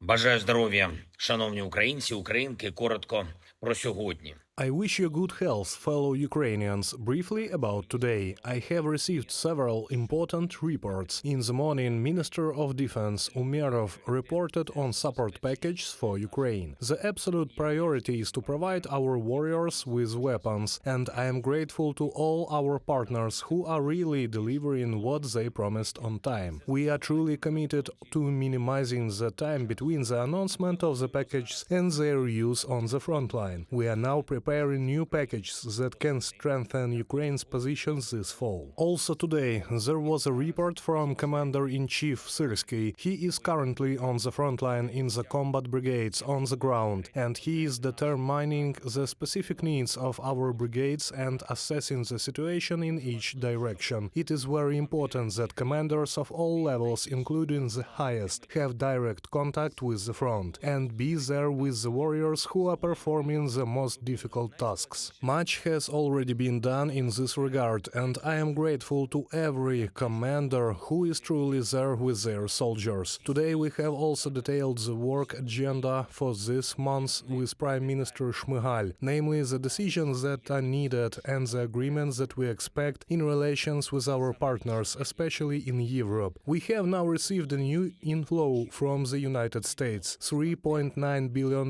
Бажаю здоров'я, шановні українці, українки. Коротко про сьогодні. I wish you good health, fellow Ukrainians. Briefly about today, I have received several important reports. In the morning, Minister of Defense Umerov reported on support packages for Ukraine. The absolute priority is to provide our warriors with weapons, and I am grateful to all our partners who are really delivering what they promised on time. We are truly committed to minimizing the time between the announcement of the packages and their use on the front line. We are now preparing new packages that can strengthen Ukraine's positions this fall. Also today, there was a report from Commander-in-Chief Zelenskyy. He is currently on the front line in the combat brigades on the ground, and he is determining the specific needs of our brigades and assessing the situation in each direction. It is very important that commanders of all levels, including the highest, have direct contact with the front and be there with the warriors who are performing the most difficult tasks. Much has already been done in this regard, and I am grateful to every commander who is truly there with their soldiers. Today we have also detailed the work agenda for this month with Prime Minister Shmyhal, namely the decisions that are needed and the agreements that we expect in relations with our partners, especially in Europe. We have now received a new inflow from the United States. $3.9 billion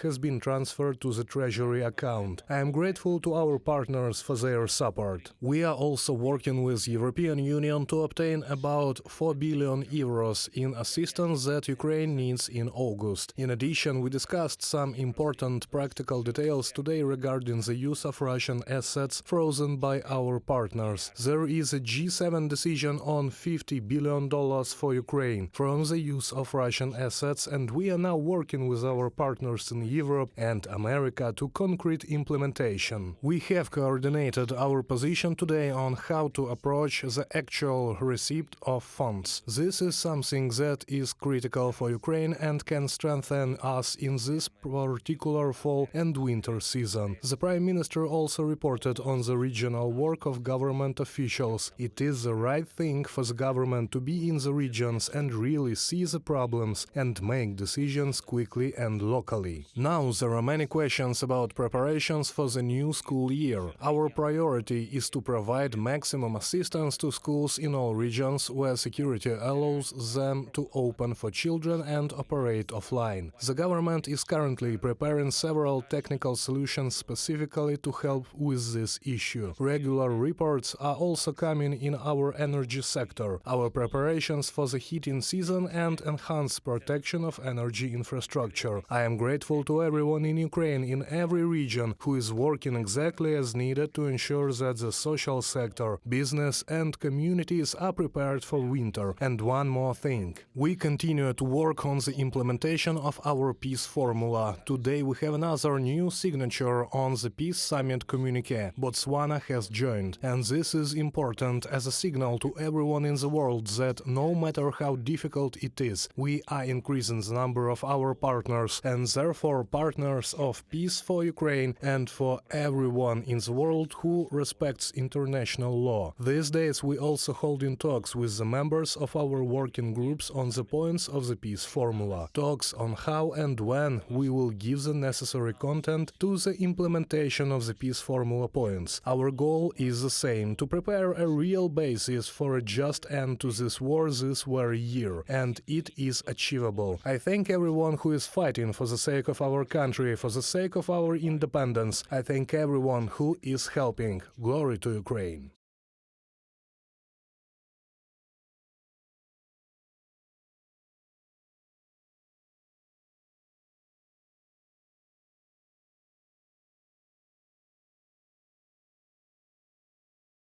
has been transferred to the Treasury account. I am grateful to our partners for their support. We are also working with European Union to obtain about 4 billion euros in assistance that Ukraine needs in August. In addition, we discussed some important practical details today regarding the use of Russian assets frozen by our partners. There is a G7 decision on $50 billion for Ukraine from the use of Russian assets, and we are now working with our partners in Europe and America to concrete implementation. We have coordinated our position today on how to approach the actual receipt of funds. This is something that is critical for Ukraine and can strengthen us in this particular fall and winter season. The Prime Minister also reported on the regional work of government officials. It is the right thing for the government to be in the regions and really see the problems and make decisions quickly and locally. Now there are many questions about preparations for the new school year. Our priority is to provide maximum assistance to schools in all regions where security allows them to open for children and operate offline. The government is currently preparing several technical solutions specifically to help with this issue. Regular reports are also coming in our energy sector, our preparations for the heating season and enhanced protection of energy infrastructure. I am grateful to everyone in Ukraine in every region who is working exactly as needed to ensure that the social sector, business and communities are prepared for winter. And one more thing. We continue to work on the implementation of our peace formula. Today we have another new signature on the Peace Summit communique. Botswana has joined, and this is important as a signal to everyone in the world that no matter how difficult it is, we are increasing the number of our partners and therefore partners of peace for Ukraine and for everyone in the world who respects international law. These days we also holding talks with the members of our working groups on the points of the peace formula. Talks on how and when we will give the necessary content to the implementation of the peace formula points. Our goal is the same, to prepare a real basis for a just end to this war this very year, and it is achievable. I thank everyone who is fighting for the sake of our country, for the sake of our independence. I thank everyone who is helping. Glory to Ukraine.